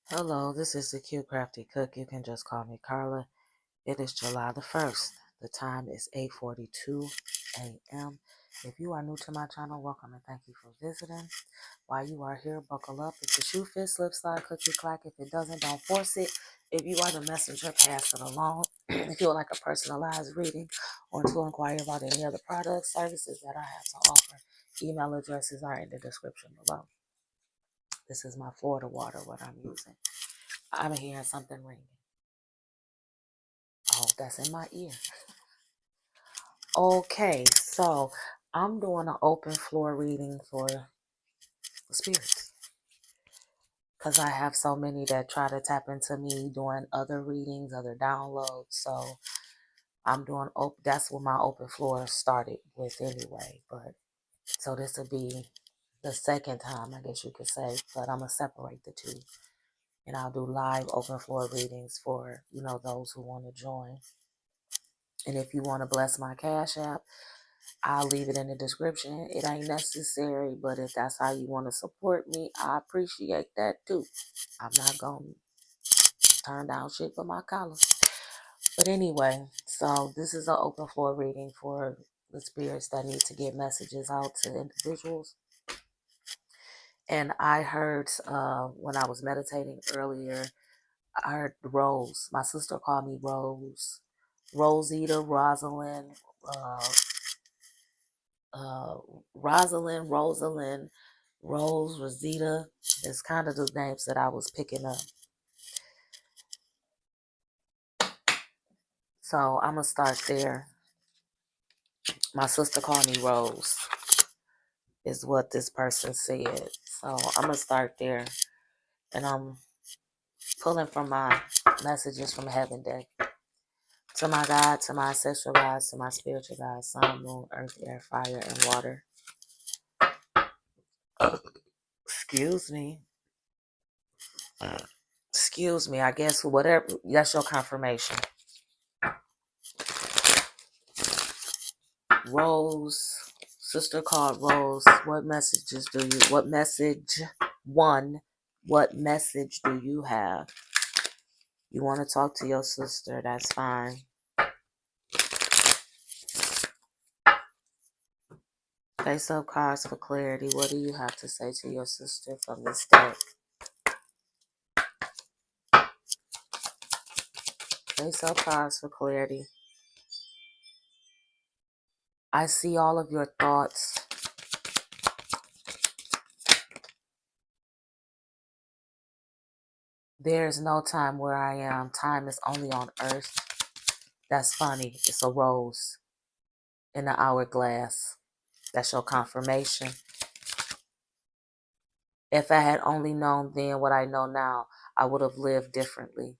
Hello, this is the CuteCraftieCook. You can just call me Carla. It is July the 1st. The time is 8:42 a.m. If you are new to my channel, welcome and thank you for visiting. While you are here, buckle up. If the shoe fits, slip, slide, clicky, clack. If it doesn't, don't force it. If you are the messenger, pass it along. If you would like a personalized reading or to inquire about any other products, services that I have to offer, email addresses are in the description below. This is my Florida water, what I'm using. I'm hearing something ringing. Oh, that's in my ear. Okay, so I'm doing an open floor reading for the spirits. Because I have so many that try to tap into me doing other readings, other downloads. So I'm doing, that's what my open floor started with anyway. But so this will be the second time, I guess you could say. But I'm going to separate the two. And I'll do live open floor readings for, those who want to join. And if you want to bless my Cash App, I'll leave it in the description. It ain't necessary, but if that's how you want to support me, I appreciate that too. I'm not going to turn down shit for my collar. But anyway, so this is an open floor reading for the spirits that need to get messages out to individuals. And I heard when I was meditating earlier, I heard Rose. My sister called me Rose. Rosita, Rosalind, Rosalind, Rose, Rosita. It's kind of the names that I was picking up. So I'm going to start there. My sister called me Rose, is what this person said. So I'm going to start there. And I'm pulling from my messages from heaven deck. To my God, to my ancestral gods, to my spiritual gods, sun, moon, earth, air, fire, and water. Excuse me. Excuse me. I guess whatever, that's your confirmation. Rose, sister called Rose. What message do you have? You want to talk to your sister, that's fine. Face up cards for clarity. What do you have to say to your sister from this deck? Face up cards for clarity. I see all of your thoughts. There is no time where I am. Time is only on earth. That's funny. It's a rose in the hourglass. That's your confirmation. If I had only known then what I know now, I would have lived differently.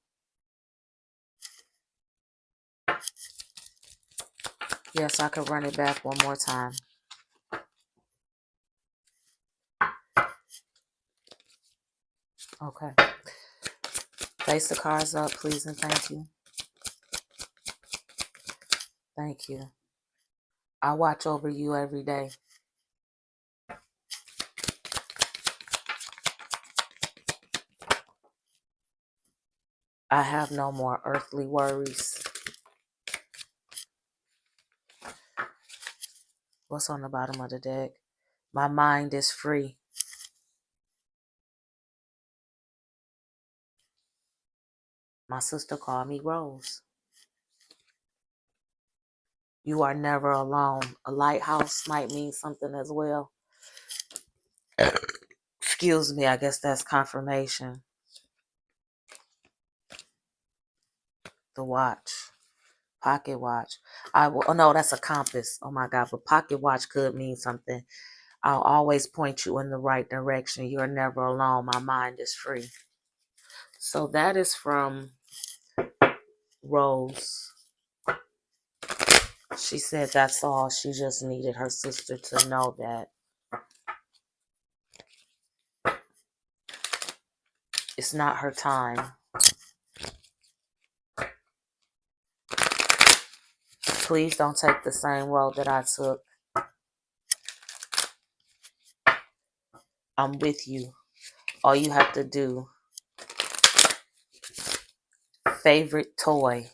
Yes, I could run it back one more time. Okay. Face the cards up, please, and thank you. Thank you. I watch over you every day. I have no more earthly worries. What's on the bottom of the deck? My mind is free. My sister called me Rose. You are never alone. A lighthouse might mean something as well. Excuse me, I guess that's confirmation. The watch. Pocket watch. Oh no, that's a compass. Oh my God, but pocket watch could mean something. I'll always point you in the right direction. You're never alone. My mind is free. So that is from Rose. She said that's all. She just needed her sister to know that it's not her time. Please don't take the same road that I took. I'm with you. All you have to do favorite toy.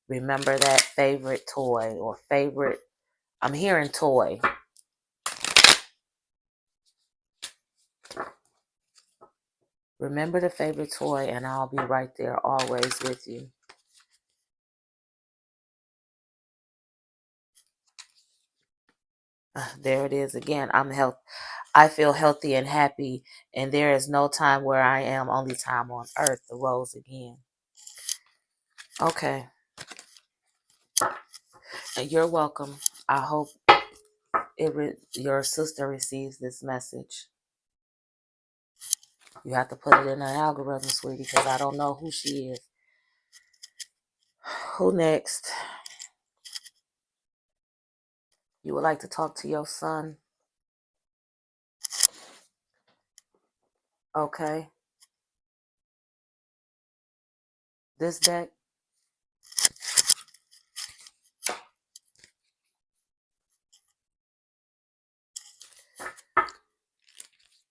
Remember that favorite toy or favorite. I'm hearing toy. Remember the favorite toy, and I'll be right there always with you. There it is again. I feel healthy and happy, and there is no time where I am, only time on earth. The rose again. Okay. You're welcome. I hope your sister receives this message. You have to put it in an algorithm, sweetie, because I don't know who she is. Who next? You would like to talk to your son? Okay. This deck?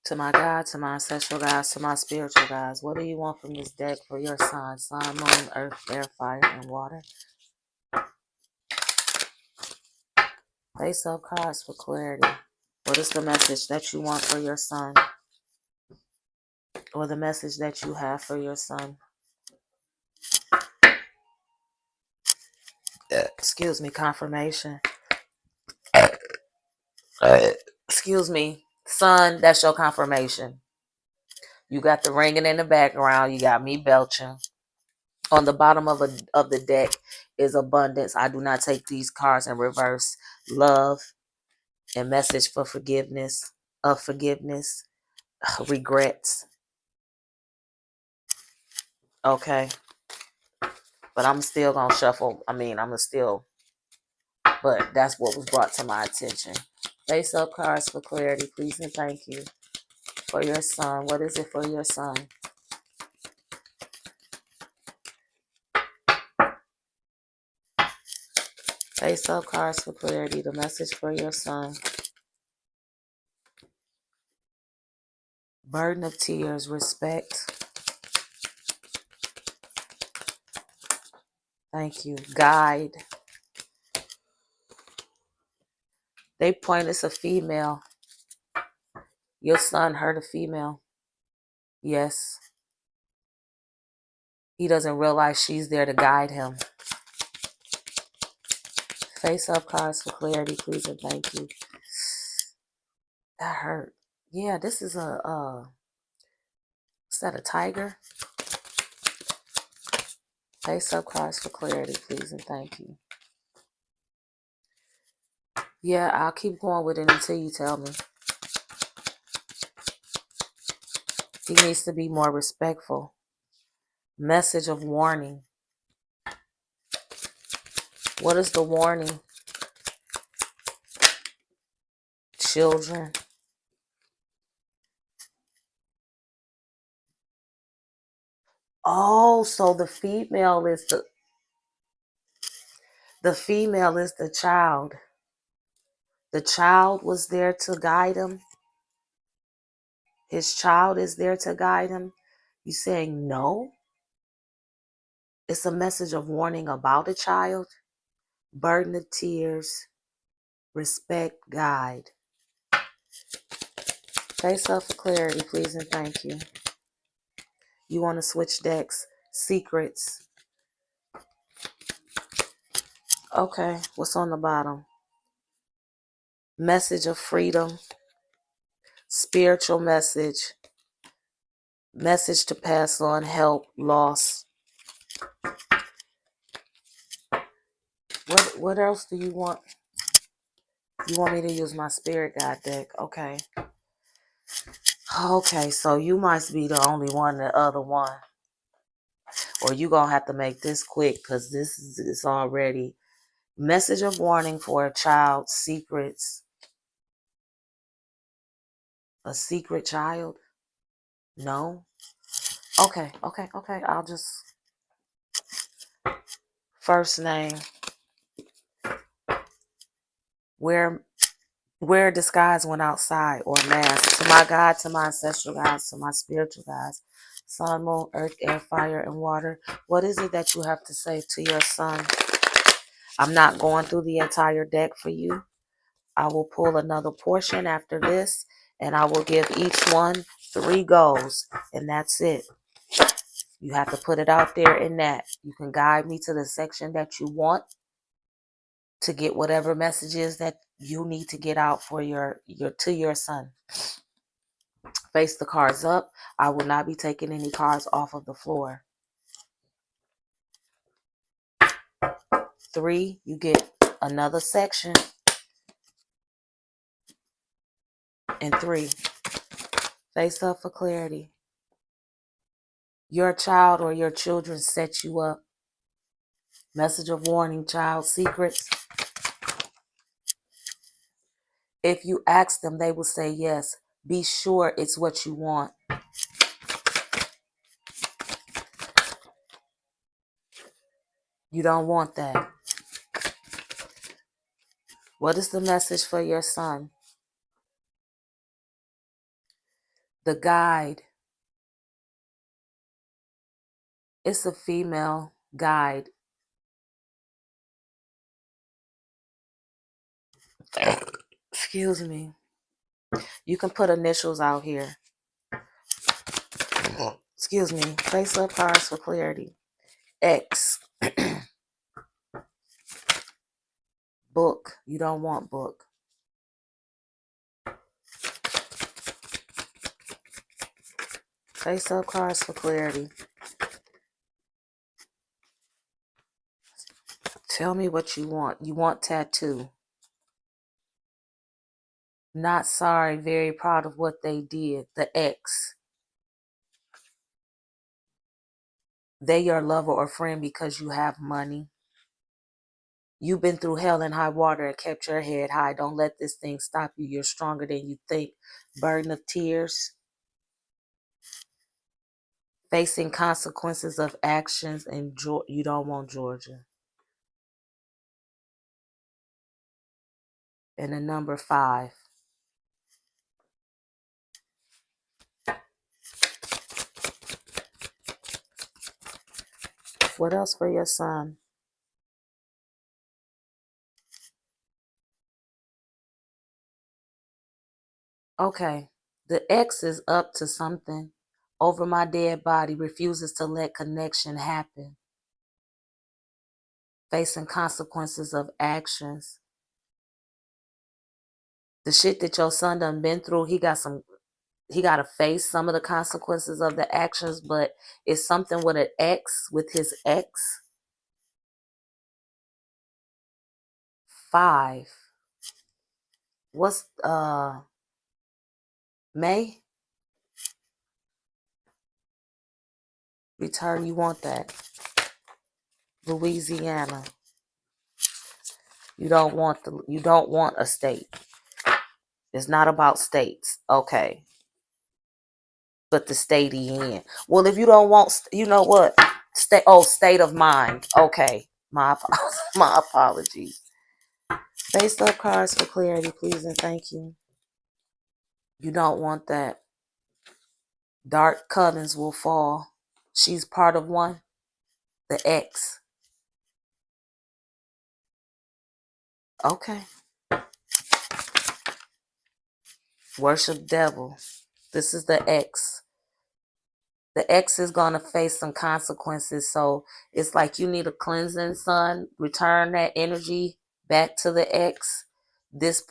To my God, to my ancestral guides, to my spiritual guides, what do you want from this deck for your sign? Sun, moon, earth, air, fire, and water. Face up cards for clarity. What is the message that you want for your son? Or the message that you have for your son? Excuse me, confirmation. Excuse me, son, that's your confirmation. You got the ringing in the background. You got me belching. On the bottom of the deck is abundance. I do not take these cards in reverse. Love and message for forgiveness, regrets. Okay, but I'm still gonna shuffle. But that's what was brought to my attention. Face up cards for clarity, please and thank you. For your son, what is it for your son? Face up cards for clarity, the message for your son. Burden of tears, respect. Thank you. Guide. They point it's a female. Your son hurt a female. Yes. He doesn't realize she's there to guide him. Face up cards for clarity, please and thank you. That hurt. Yeah, this is is that a tiger? Face up cards for clarity, please and thank you. Yeah, I'll keep going with it until you tell me. He needs to be more respectful. Message of warning. What is the warning? Children. Oh, so the female is the child. The child was there to guide him. His child is there to guide him. You saying no? It's a message of warning about a child. Burden of tears. Respect, guide. Face up for clarity, please and thank you. You want to switch decks? Secrets. Okay, what's on the bottom? Message of freedom. Spiritual message. Message to pass on, help, loss. What else do you want? You want me to use my spirit guide deck? Okay. Okay, so you must be the only one, the other one. Or you gonna have to make this quick because this is already message of warning for a child, secrets. A secret child? No? Okay. I'll just first name. Where Wear a disguise when outside or a mask. To my God, to my ancestral guides, to my spiritual guides, sun, moon, earth, air, fire, and water. What is it that you have to say to your son? I'm not going through the entire deck for you. I will pull another portion after this, and I will give each one 3 goals, and that's it. You have to put it out there in that. You can guide me to the section that you want to get whatever messages that you need to get out for your to your son. Face the cards up. I will not be taking any cards off of the floor. 3, you get another section. And 3, face up for clarity. Your child or your children set you up. Message of warning, child secrets. If you ask them, they will say yes. Be sure it's what you want. You don't want that. What is the message for your son? The guide. It's a female guide. Excuse me. You can put initials out here. Excuse me. Face up cards for clarity. X. Book. You don't want book. Face up cards for clarity. Tell me what you want. You want tattoo. Not sorry, very proud of what they did. The X. They your lover or friend because you have money. You've been through hell and high water and kept your head high. Don't let this thing stop you. You're stronger than you think. Burden of tears. Facing consequences of actions, and you don't want Georgia. And the number 5. What else for your son? Okay. The X is up to something. Over my dead body, refuses to let connection happen. Facing consequences of actions. The shit that your son done been through, he got to face some of the consequences of the actions, but it's something with an X, with his ex. 5. What's May? Return, you want that. Louisiana. You don't want a state. It's not about states. Okay. But the state he in. Well, if you don't want, you know what? State of mind. Okay. My my apologies. Face up cards for clarity, please and thank you. You don't want that. Dark covens will fall. She's part of one. The X. Okay. Worship devil. This is the X. The X is going to face some consequences. So it's like you need a cleansing, son. Return that energy back to the X. This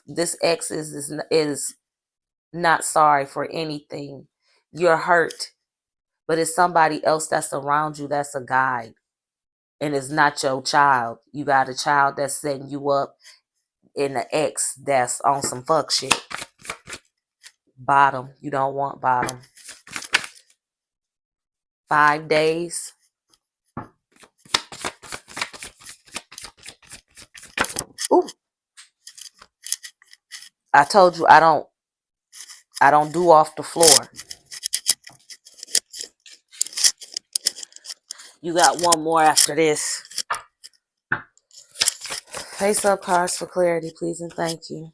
X is not sorry for anything. You're hurt, but it's somebody else that's around you that's a guide. And it's not your child. You got a child that's setting you up, in the X that's on some fuck shit. Bottom. You don't want bottom. 5 days. Ooh. I told you I don't do off the floor. You got one more after this. Face up cards for clarity, please and thank you.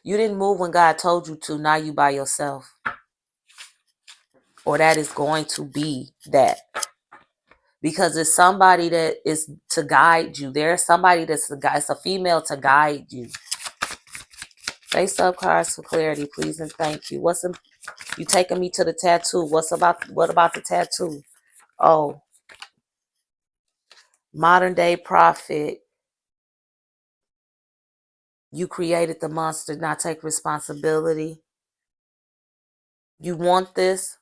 You didn't move when God told you to. Now you by yourself. Or that is going to be that. Because it's somebody that is to guide you. There's somebody that's a guy. It's a female to guide you. Face up cards for clarity, please and thank you. You taking me to the tattoo? What about the tattoo? Oh, modern day prophet. You created the monster, not take responsibility. You want this?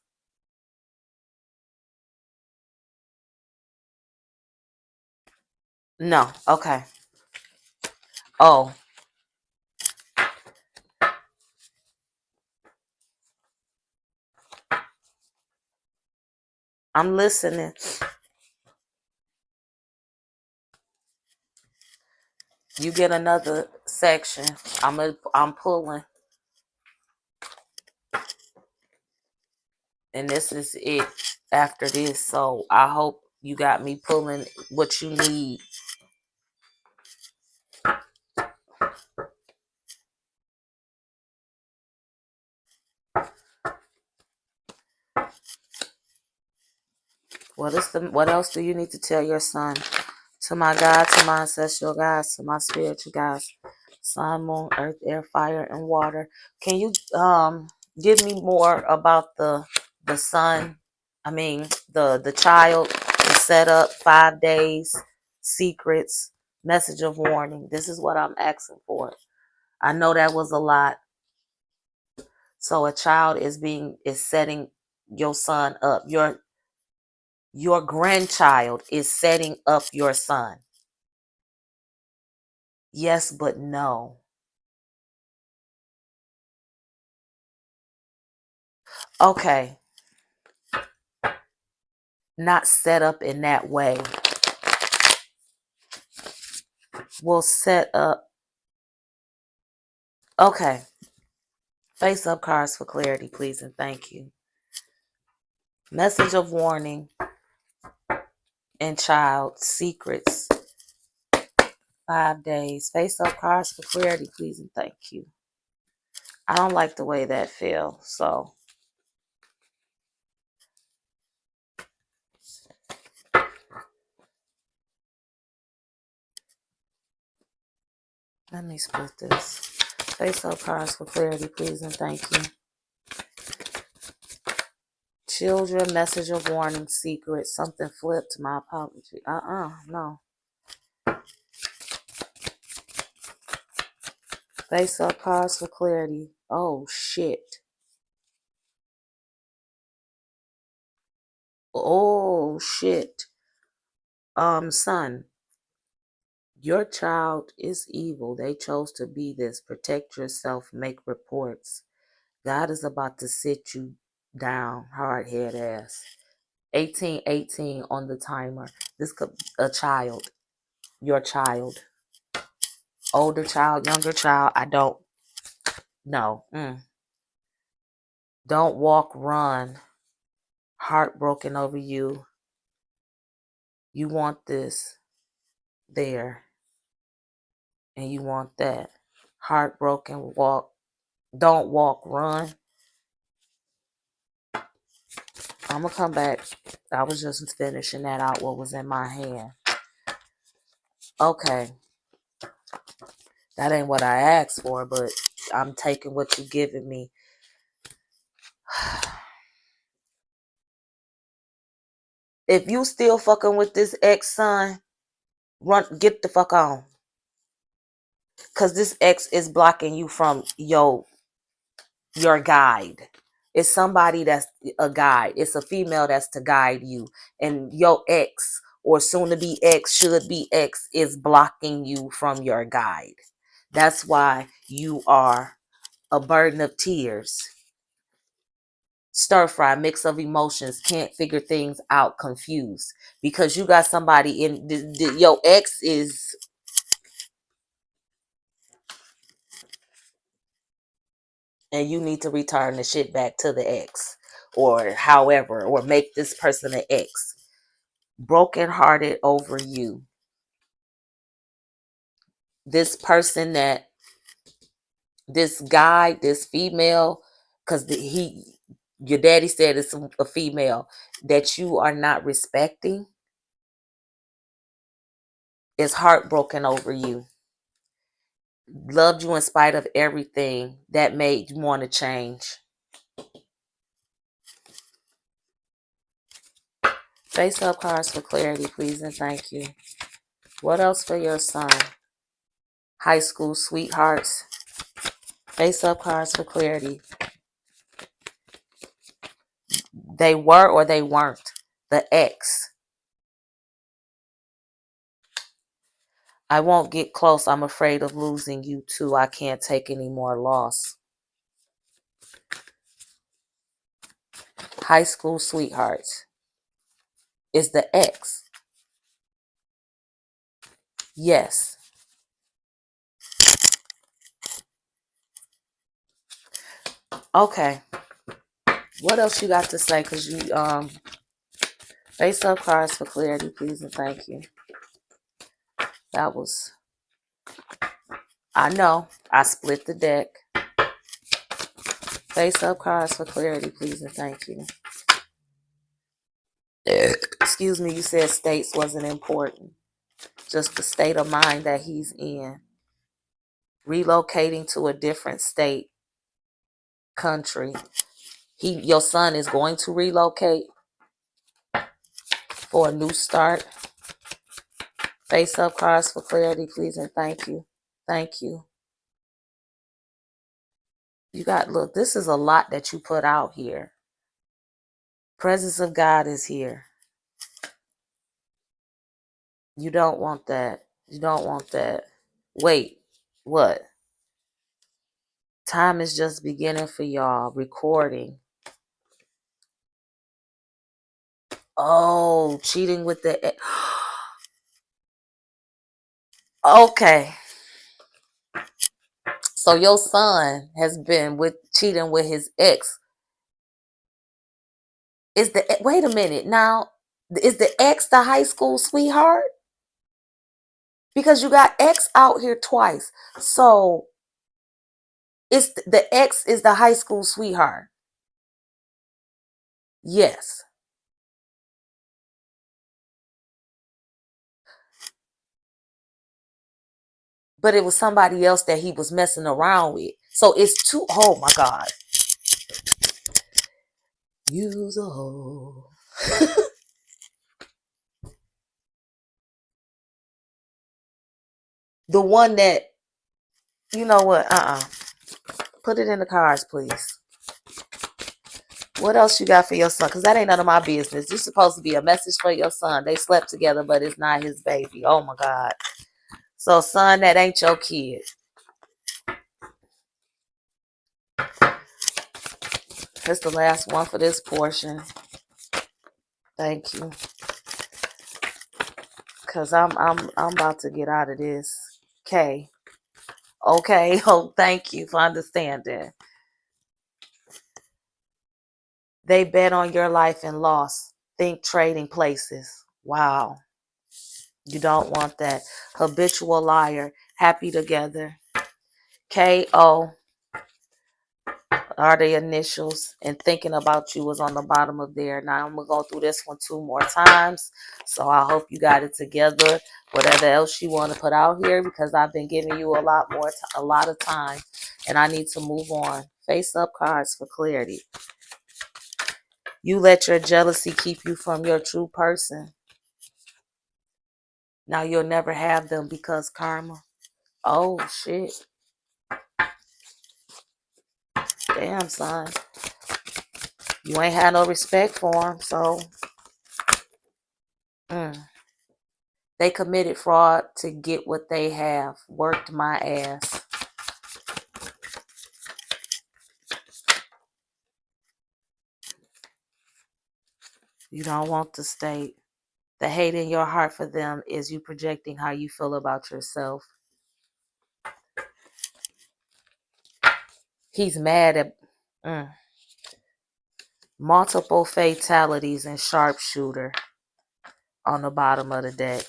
No. Okay. Oh, I'm listening. You get another section. I'm pulling. And this is it after this. So I hope you got me pulling what you need. What else do you need to tell your son? To my God, to my ancestral guys, to my spiritual guys, sun, moon, earth, air, fire, and water. Can you give me more about the son? I mean the child, the setup, 5 days, secrets, message of warning. This is what I'm asking for. I know that was a lot. So a child is setting your son up. Your grandchild is setting up your son. Yes, but no. Okay. Not set up in that way. We'll set up. Okay. Face up cards for clarity, please, and thank you. Message of warning and child secrets. 5 days. Face up cards for clarity, please, and thank you. I don't like the way that feels, so. Let me split this. Face up cards for clarity, please, and thank you. Children, message of warning, secret. Something flipped. My apology. No. Face up cards for clarity. Oh, shit. Oh, shit. Son, your child is evil. They chose to be this. Protect yourself. Make reports. God is about to sit you down, hard head ass. 1818 on the timer. This could a child. Your child. Older child, younger child. I don't know. Don't walk, run. Heartbroken over you. You want this there. And you want that. Heartbroken, walk. Don't walk, run. I'm going to come back. I was just finishing that out, what was in my hand. Okay. That ain't what I asked for, but I'm taking what you're giving me. If you still fucking with this ex-son, get the fuck on. Because this ex is blocking you from your guide. It's somebody that's a guide. It's a female that's to guide you. And your ex or soon to be ex, should be ex, is blocking you from your guide. That's why you are a burden of tears. Stir fry, mix of emotions, can't figure things out, confused. Because you got somebody in, your ex is, and you need to return the shit back to the ex. Or however, or make this person an ex. Brokenhearted over you. This person that this guy, this female, because your daddy said it's a female that you are not respecting, is heartbroken over you. Loved you in spite of everything that made you want to change. Face up cards for clarity, please, and thank you. What else for your son? High school sweethearts. Face up cards for clarity. They were or they weren't. The ex. I won't get close. I'm afraid of losing you too. I can't take any more loss. High school sweethearts. Is the ex. Yes. Okay. What else you got to say? Because you face up cards for clarity, please, and thank you. That was, I know, I split the deck. Face up cards for clarity, please, and thank you. Excuse me, you said states wasn't important. Just the state of mind that he's in. Relocating to a different state, country. Your son is going to relocate for a new start. Face up cards for clarity, please, and thank you. Thank you. You got, look, this is a lot that you put out here. Presence of God is here. You don't want that. You don't want that. Wait, what? Time is just beginning for y'all. Recording. Oh, cheating with the... Okay. So your son has been cheating with his ex. Wait a minute. Now, is the ex the high school sweetheart? Because you got ex out here twice. So it's the ex is the high school sweetheart. Yes. But it was somebody else that he was messing around with. So it's two. Oh my God. Use a hole. The one that, you know what? Put it in the cards, please. What else you got for your son? Because that ain't none of my business. This is supposed to be a message for your son. They slept together, but it's not his baby. Oh my God. So, son, that ain't your kid. That's the last one for this portion. Thank you. Cause I'm about to get out of this. Okay. Okay. Oh, thank you for understanding. They bet on your life and lost. Think trading places. Wow. You don't want that. Habitual liar. Happy together. KO are the initials, and thinking about you was on the bottom of there. Now I'm gonna go through this one 2 more times. So I hope you got it together. Whatever else you want to put out here, because I've been giving you a lot of time, and I need to move on. Face up cards for clarity. You let your jealousy keep you from your true person. Now you'll never have them because karma. Oh shit. Damn, son. You ain't had no respect for them, so they committed fraud to get what they have. Worked my ass. You don't want the state. The hate in your heart for them is you projecting how you feel about yourself. He's mad at multiple fatalities and sharpshooter on the bottom of the deck.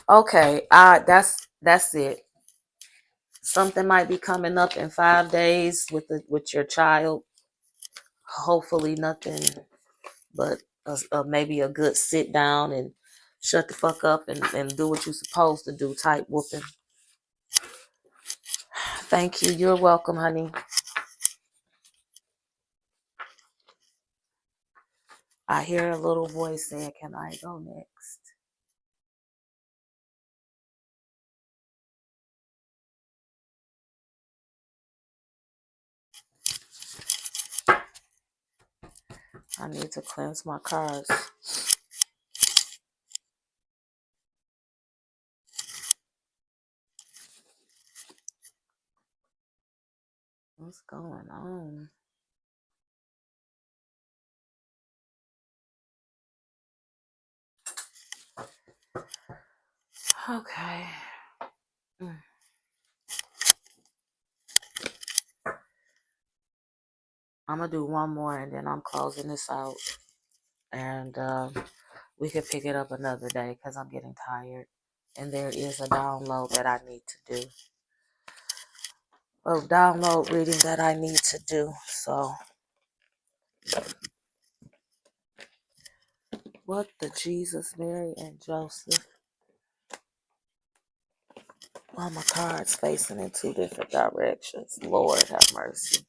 Okay, that's it. Something might be coming up in 5 days with your child. Hopefully nothing but maybe a good sit down and shut the fuck up and do what you're supposed to do type whooping. Thank you. You're welcome, honey. I hear a little voice saying, can I go next? I need to cleanse my cards. What's going on? Okay. I'm going to do one more and then I'm closing this out. And we can pick it up another day because I'm getting tired. And there is a download that I need to do. A download reading that I need to do. So, what the Jesus, Mary, and Joseph? Well, my cards facing in two different directions. Lord have mercy.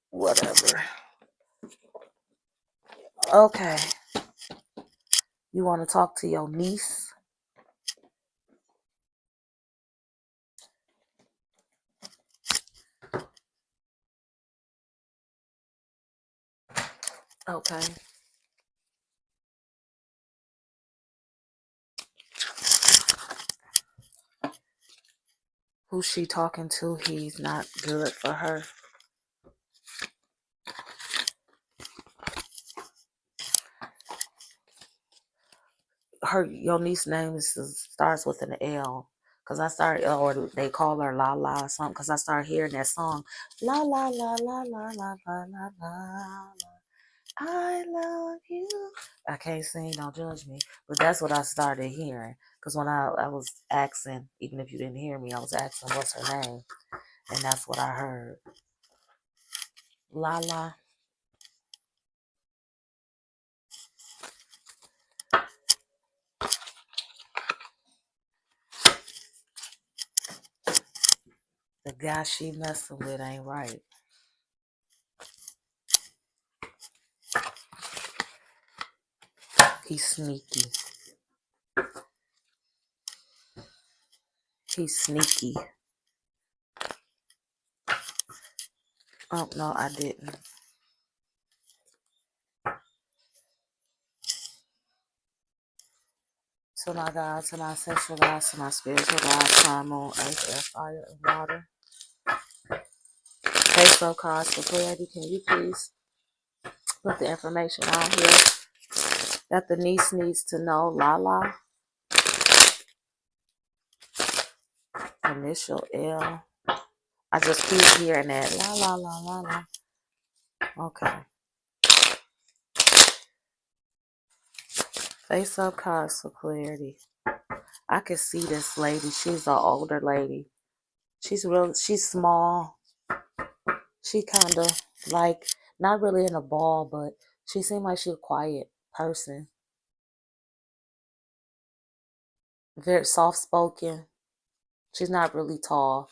Whatever. Okay. You want to talk to your niece? Okay. Who's she talking to? He's not good for her. Your niece's name starts with an L. Cause I started, or they call her La La or something. Cause I started hearing that song, La La La La La La La La La. I love you. I can't sing, don't judge me. But that's what I started hearing. Cause when I was asking, even if you didn't hear me, I was asking what's her name, and that's what I heard. La La. The guy she messing with ain't right. He's sneaky. He's sneaky. Oh, no, I didn't. To my God, to my sexual God, to my spiritual God, time on earth, air, fire, and water. Face of cards for clarity. Can you please put the information out here that the niece needs to know? Lala. Initial L. I just keep hearing that. La la la la la. Okay. Face up cards for clarity. I can see this lady. She's an older lady. She's small. She kind of like, not really in a ball, but she seemed like she's a quiet person. Very soft spoken. She's not really tall.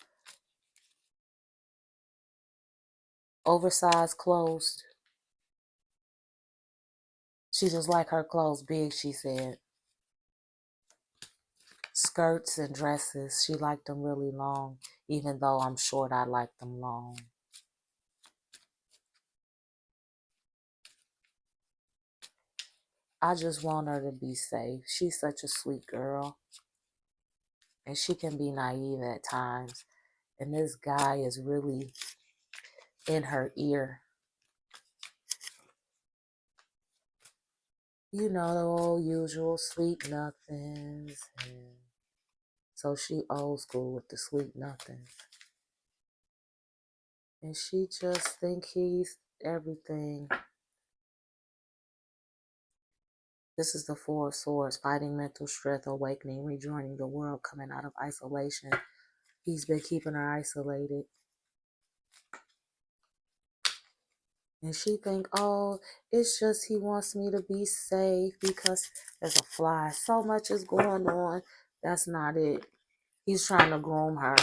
Oversized clothes. She just like her clothes big, she said. Skirts and dresses. She liked them really long, even though I'm short, I like them long. I just want her to be safe. She's such a sweet girl. And she can be naive at times. And this guy is really in her ear. You know, the old usual sweet nothings. And so she old school with the sweet nothings. And she just think he's everything. This is the Four of Swords, fighting mental strength, awakening, rejoining the world, coming out of isolation. He's been keeping her isolated. And she think, oh, it's just he wants me to be safe because there's a fly. So much is going on. That's not it. He's trying to groom her.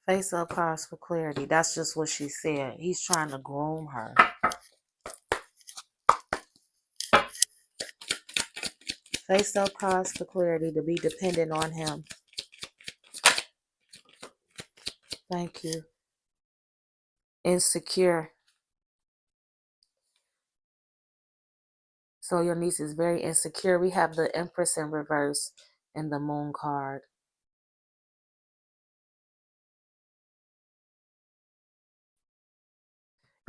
Face up cards for clarity. That's just what she said. He's trying to groom her. Face up cards for clarity, to be dependent on him. Thank you. Insecure. So your niece is very insecure. We have the Empress in reverse and the Moon card.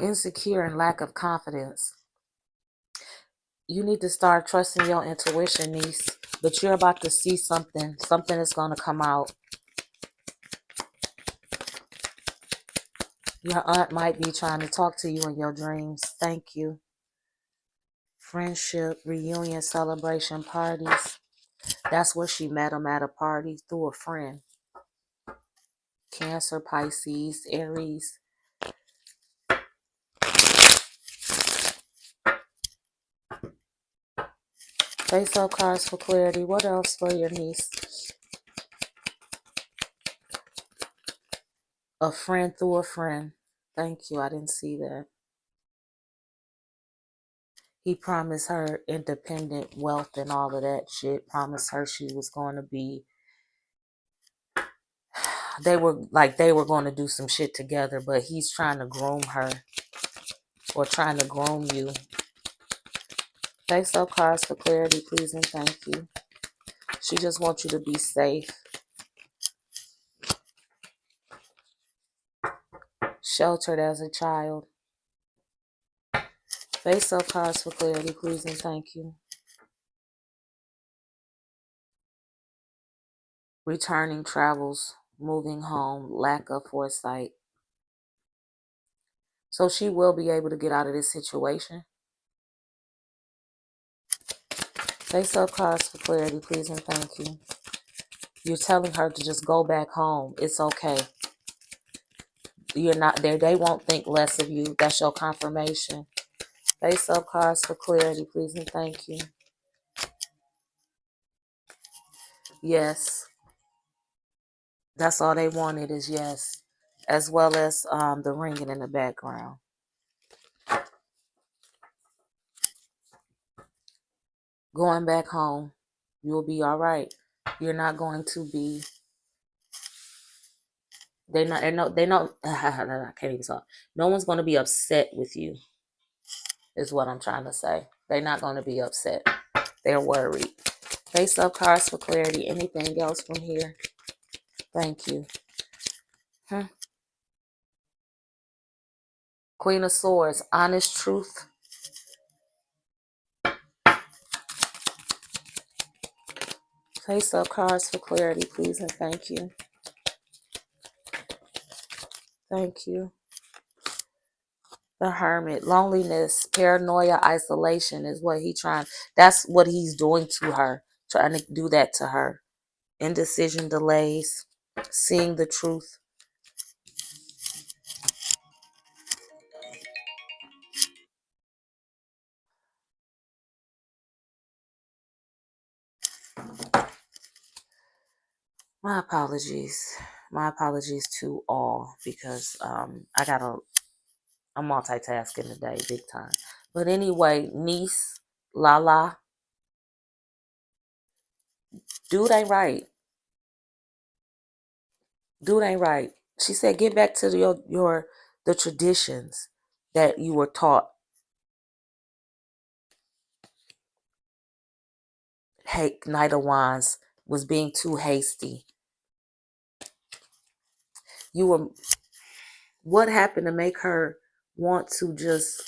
Insecure and lack of confidence. You need to start trusting your intuition, niece. But you're about to see something. Something is going to come out. Your aunt might be trying to talk to you in your dreams. Thank you. Friendship, reunion, celebration, parties. That's where she met him, at a party through a friend. Cancer, Pisces, Aries. Face up cards for clarity. What else for your niece? A friend through a friend. Thank you. I didn't see that. He promised her independent wealth and all of that shit. Promised her she was going to be. They were going to do some shit together, but he's trying to groom her or trying to groom you. Face up cards for clarity, please and thank you. She just wants you to be safe. Sheltered as a child. Face up cards for clarity, please and thank you. Returning travels, moving home, lack of foresight. So she will be able to get out of this situation. Face up cards for clarity, please and thank you. You're telling her to just go back home. It's okay. You're not there. They won't think less of you. That's your confirmation. Face up cards for clarity, please and thank you. Yes. That's all they wanted is yes. As well as the ringing in the background. Going back home. You'll be all right. You're not going to be. They know. I can't even talk. No one's going to be upset with you, is what I'm trying to say. They're not going to be upset. They're worried. Face up cards for clarity. Anything else from here? Thank you. Queen of Swords. Honest truth. Face up cards for clarity, please and thank you. Thank you. The Hermit. Loneliness, paranoia, isolation is what that's what he's doing to her. Trying to do that to her. Indecision, delays, seeing the truth. My apologies. My apologies to all because I'm multitasking today big time. But anyway, niece, Lala, dude ain't right. Dude ain't right. She said, get back to the traditions that you were taught. Hey, Knight of Wands was being too hasty. What happened to make her want to just,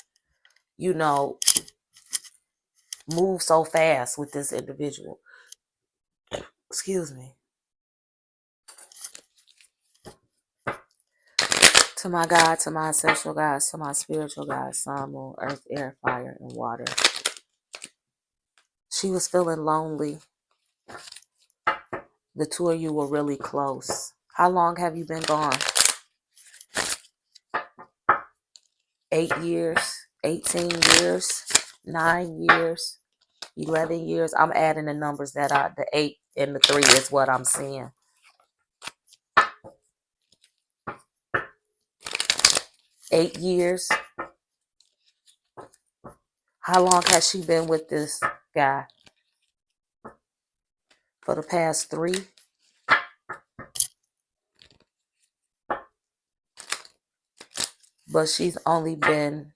move so fast with this individual? Excuse me. To my God, to my ancestral gods, to my spiritual gods, sun, moon, earth, air, fire, and water. She was feeling lonely. The two of you were really close. How long have you been gone? 8 years, 18 years, 9 years, 11 years. I'm adding the numbers that are the 8 and the 3 is what I'm seeing. 8 years. How long has she been with this guy? For the past 3. But she's only been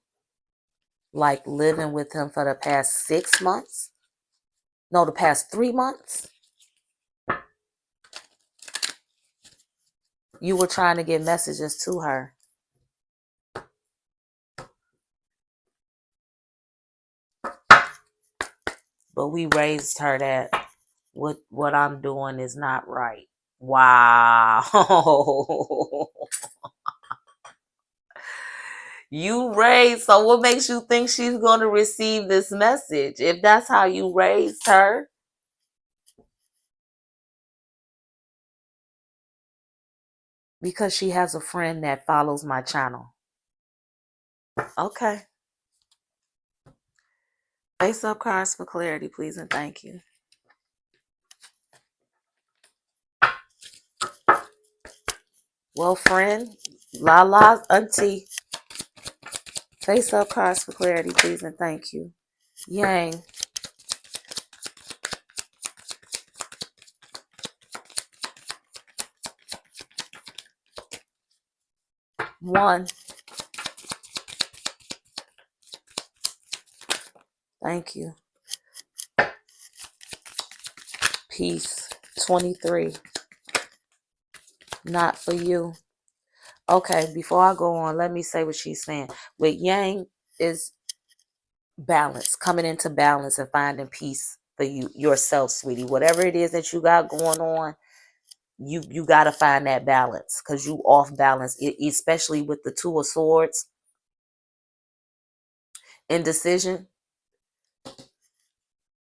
like living with him for the past 6 months. No, the past 3 months. You were trying to get messages to her. But we raised her that what I'm doing is not right. Wow. You raised, so what makes you think she's going to receive this message? If that's how you raised her. Because she has a friend that follows my channel. Okay. Face up cards for clarity, please, and thank you. Well, friend, Lala's auntie. Face up cards for clarity, please, and thank you. Yang. One. Thank you. Peace. 23. Not for you. Okay, before I go on, let me say what she's saying. With Yang is balance, coming into balance and finding peace for you yourself, sweetie. Whatever it is that you got going on, you got to find that balance because you off balance, especially with the Two of Swords. Indecision.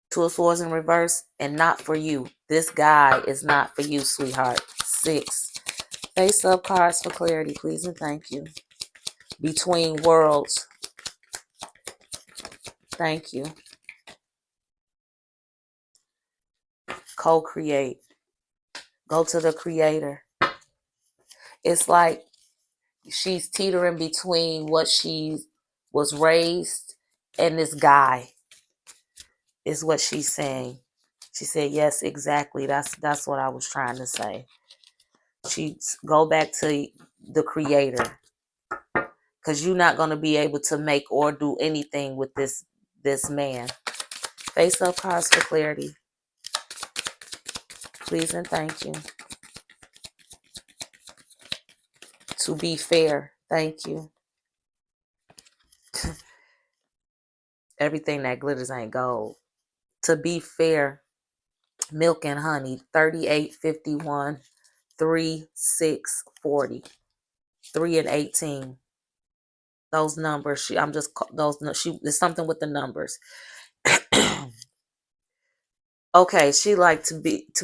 Two of Swords in reverse, and not for you. This guy is not for you, sweetheart. 6. Face up cards for clarity, please, and thank you. Between worlds. Thank you. Co-create. Go to the creator. It's like she's teetering between what she was raised and this guy is what she's saying. She said, yes, exactly. That's what I was trying to say. She go back to the creator because you're not going to be able to make or do anything with this man. Face up cards for clarity. Please and thank you. To be fair. Thank you. Everything that glitters ain't gold. To be fair. Milk and honey. 3851. 3640. 3 and 18. Those numbers. There's something with the numbers. Okay, she like to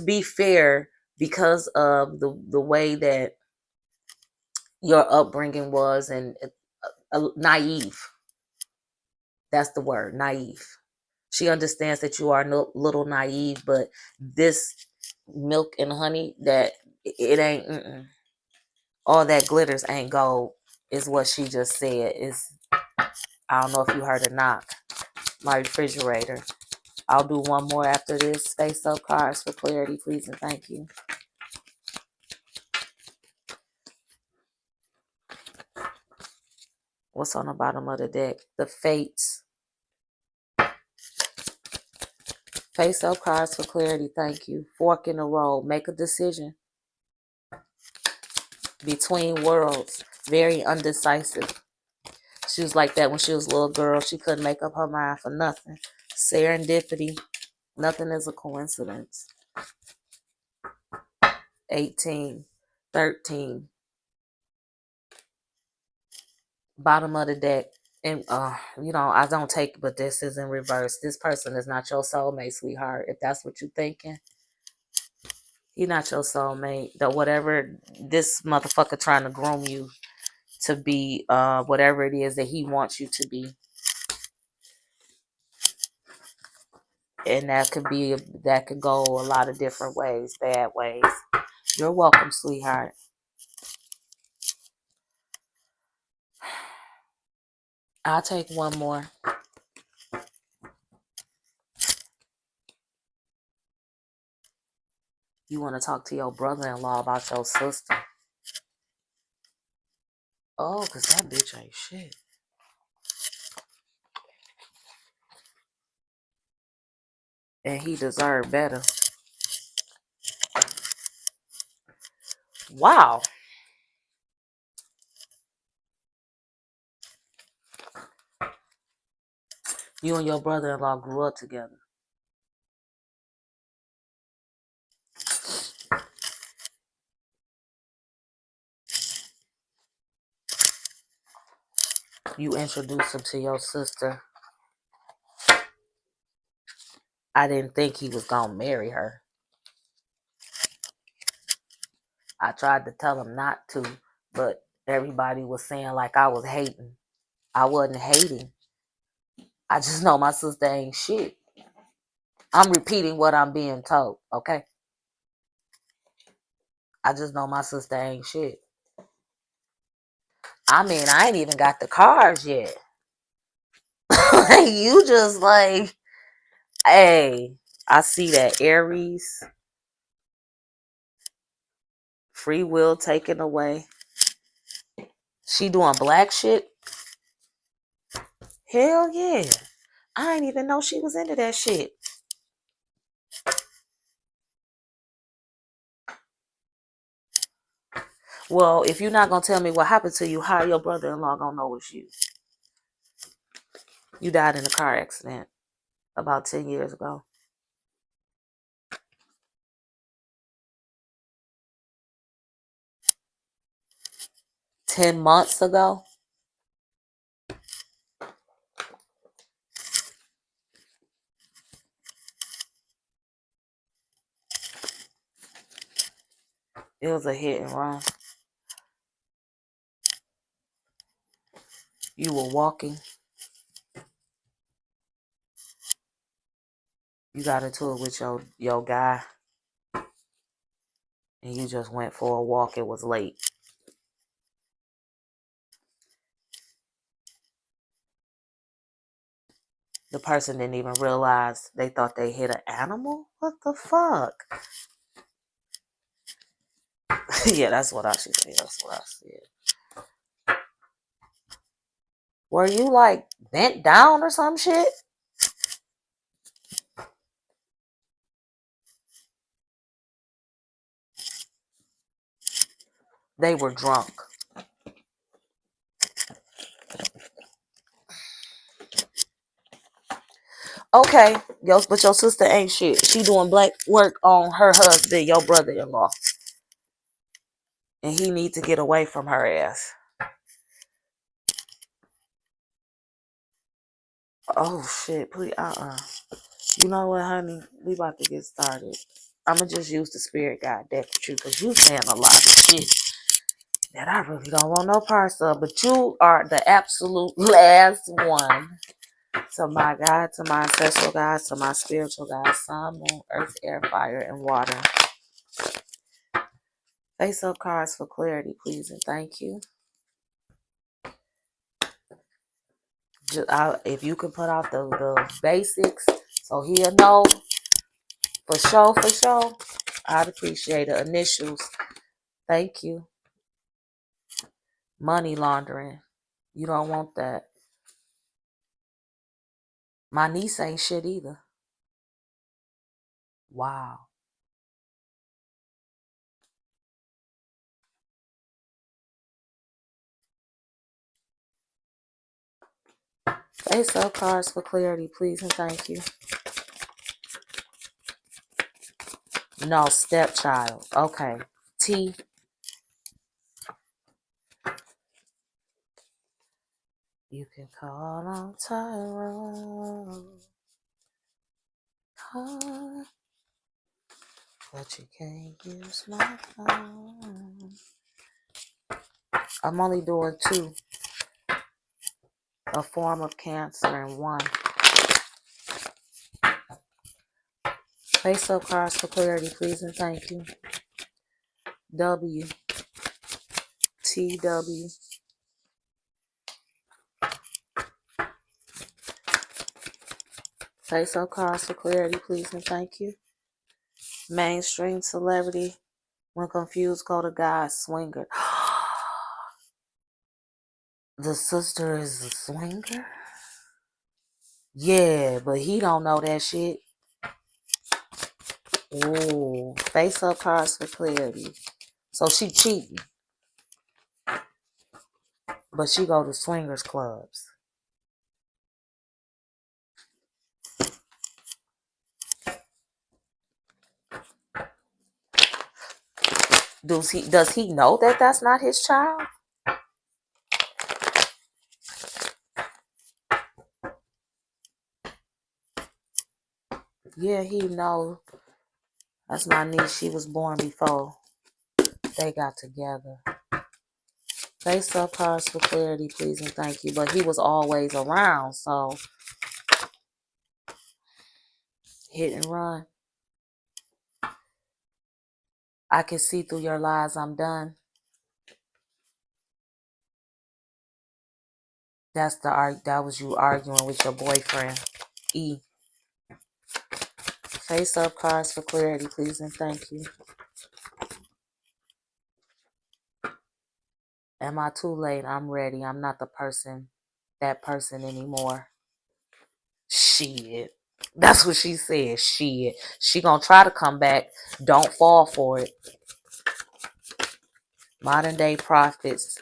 be fair because of the way that your upbringing was, and naive. That's the word, naive. She understands that you are a little naive, but this milk and honey, that it ain't, all that glitters ain't gold, is what she just said. I don't know if you heard or not. My refrigerator. I'll do one more after this. Face up cards for clarity, please, and thank you. What's on the bottom of the deck? The Fates. Face up cards for clarity, thank you. Fork in the road. Make a decision. Between worlds. Very undecisive. She was like that when she was a little girl. She couldn't make up her mind for nothing. Serendipity. Nothing is a coincidence. 18. 13. Bottom of the deck. And I don't take, but this is in reverse. This person is not your soulmate, sweetheart. If that's what you're thinking, he's not your soulmate. The whatever this motherfucker trying to groom you to be, whatever it is that he wants you to be. And that could go a lot of different ways, bad ways. You're welcome, sweetheart. I'll take one more. You want to talk to your brother-in-law about your sister? Oh, because that bitch ain't shit. And he deserved better. Wow. You and your brother-in-law grew up together. You introduced him to your sister. I didn't think he was going to marry her. I tried to tell him not to, but everybody was saying like I was hating. I wasn't hating. I just know my sister ain't shit. I'm repeating what I'm being told, okay? I just know my sister ain't shit. I mean, I ain't even got the cards yet. You just like, hey, I see that Aries, free will taken away. She doing black shit? Hell yeah. I ain't even know she was into that shit. Well, if you're not going to tell me what happened to you, how your brother-in-law going to know it's you? You died in a car accident about 10 years ago. 10 months ago? It was a hit and run. You were walking. You got into it with your guy. And you just went for a walk. It was late. The person didn't even realize they thought they hit an animal? What the fuck? Yeah, that's what I should say. That's what I said. Were you like bent down or some shit? They were drunk. Okay, but your sister ain't shit. She doing black work on her husband, your brother-in-law. And he need to get away from her ass. Oh shit, please, You know what, honey? We about to get started. I'ma just use the spirit guide deck with you because you saying a lot of shit that I really don't want no parts of. But you are the absolute last one. To my God, to my ancestral guides, to my spiritual guides, sun, moon, earth, air, fire, and water. Face up cards for clarity, please, and thank you. If you could put out the basics so he'll know for sure, I'd appreciate it. Initials, thank you. Money laundering, you don't want that. My niece ain't shit either. Wow. Face up cards for clarity, please, and thank you. No, stepchild. Okay. T. You can call on Tyrone, call, but you can't use my phone. I'm only doing 2, a form of cancer and 1. Face up cards for clarity, please and thank you. W, T, W. Face up cards for clarity, please and thank you. Mainstream celebrity. When confused, go to God. Swinger. The sister is a swinger? Yeah, but he don't know that shit. Ooh. Face up cards for clarity. So she cheating. But she go to swingers clubs. Does he know that that's not his child? Yeah, he know. That's my niece. She was born before they got together. Face up cards for clarity, please and thank you. But he was always around, so hit and run. I can see through your lies. I'm done. That was you arguing with your boyfriend. E. Face up cards for clarity, please and thank you. Am I too late? I'm ready. I'm not that person anymore. Shit. That's what she said. Shit. She gonna try to come back. Don't fall for it. Modern day prophets.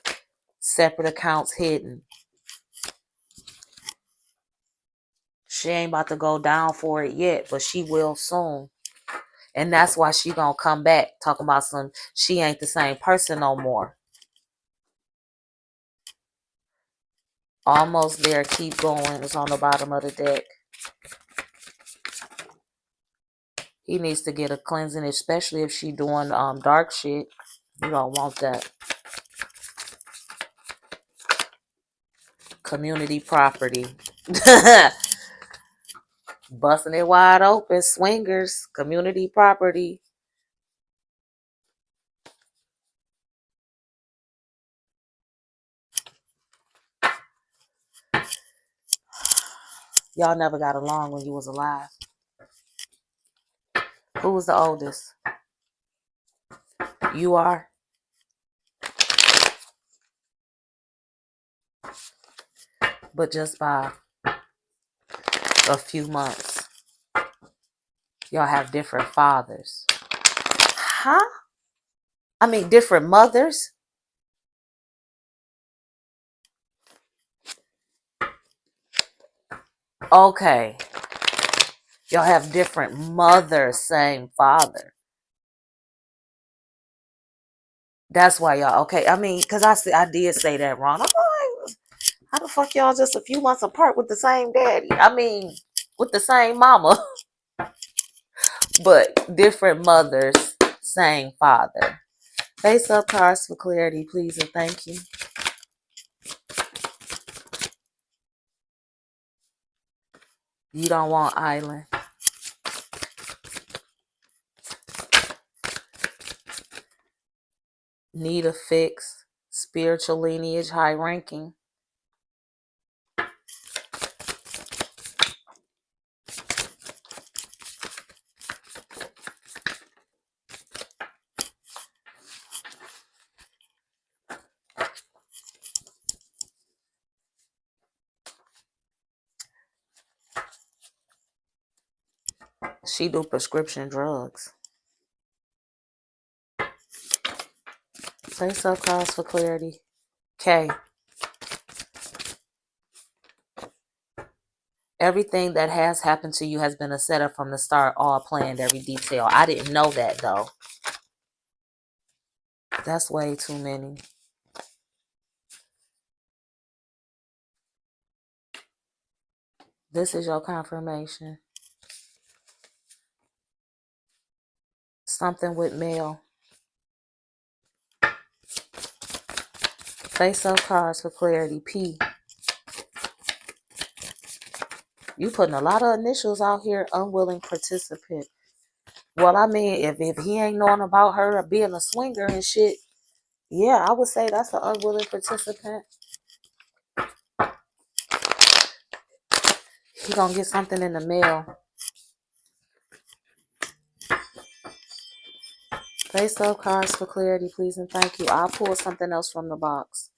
Separate accounts hidden. She ain't about to go down for it yet, but she will soon. And that's why she gonna come back talking about she ain't the same person no more. Almost there. Keep going. It's on the bottom of the deck. He needs to get a cleansing, especially if she doing dark shit. You don't want that. Community property. Busting it wide open. Swingers. Community property. Y'all never got along when you was alive. Who was the oldest? You are? But just by a few months. Y'all have different fathers. Huh? I mean, different mothers? Okay. Y'all have different mothers, same father. That's why y'all, okay. I mean, because I did say that wrong. I'm like, how the fuck y'all just a few months apart with the same daddy? I mean, with the same mama. But different mothers, same father. Face up cards for clarity, please and thank you. You don't want island. Need a fix. Spiritual lineage, high ranking. She do prescription drugs. Face up cards for clarity. K. Everything that has happened to you has been a setup from the start, all planned, every detail. I didn't know that though. That's way too many. This is your confirmation. Something with mail. Face-up cards for clarity. P. You putting a lot of initials out here. Unwilling participant. Well, I mean, if he ain't knowing about her being a swinger and shit, yeah, I would say that's an unwilling participant. He gonna get something in the mail. Face-up cards for clarity, please and thank you. I'll pull something else from the box.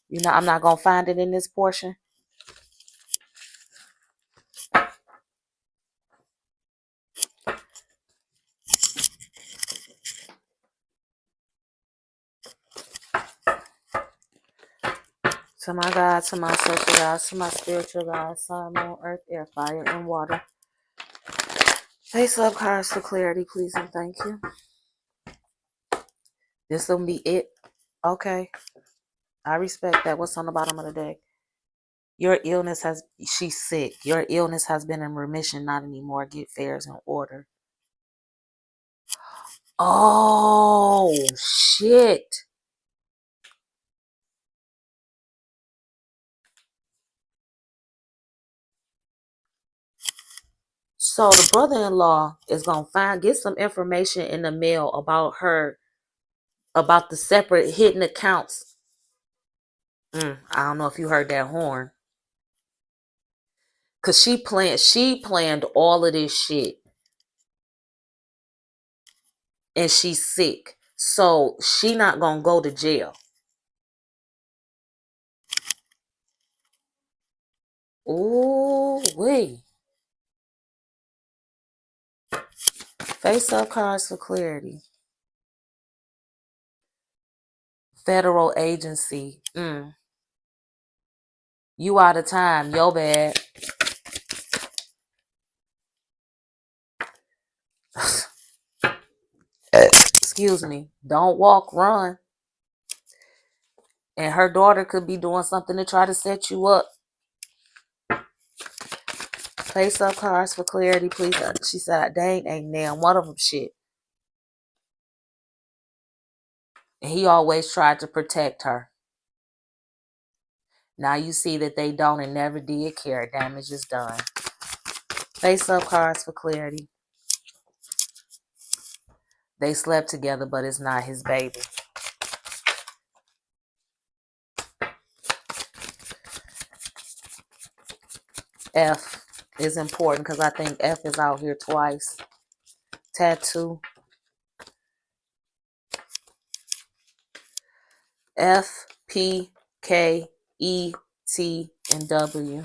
You know, I'm not gonna find it in this portion. To my God, to my social God, to my spiritual God, sun, moon, earth, air, fire, and water. Face-up cards for clarity, please and thank you. This will be it. Okay. I respect that. What's on the bottom of the deck? Your illness has, she's sick. Your illness has been in remission, not anymore. Get affairs in order. Oh, shit. So the brother-in-law is going to get some information in the mail about her, about the separate hidden accounts. I don't know if you heard that horn. Because she planned all of this shit. And she's sick. So she not going to go to jail. Ooh, wait. Face-up cards for clarity. Federal agency. You out of time. Yo bad. Excuse me. Don't walk, run. And her daughter could be doing something to try to set you up. Face-up cards for clarity, please. She said, dang, ain't damn one of them shit. And he always tried to protect her. Now you see that they don't and never did care. Damage is done. Face-up cards for clarity. They slept together, but it's not his baby. F is important because I think F is out here twice. Tattoo. F, P, K, E, T, and W.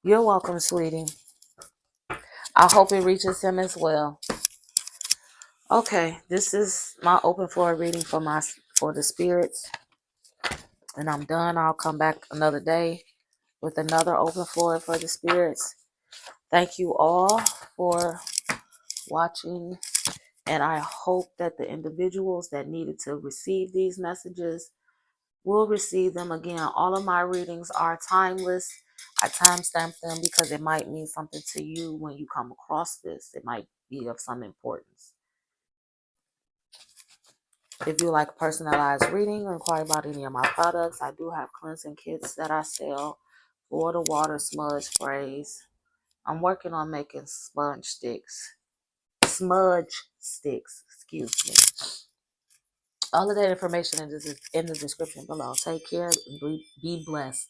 You're welcome, sweetie. I hope it reaches him as well. Okay, this is my open floor reading for the spirits. And I'm done. I'll come back another day with another open floor for the spirits. Thank you all for watching. And I hope that the individuals that needed to receive these messages will receive them. Again, all of my readings are timeless. I timestamp them because it might mean something to you when you come across this. It might be of some importance. If you like a personalized reading or inquire about any of my products, I do have cleansing kits that I sell for the water smudge sprays. I'm working on making smudge sticks, excuse me. All of that information is in the description below. Take care and be blessed.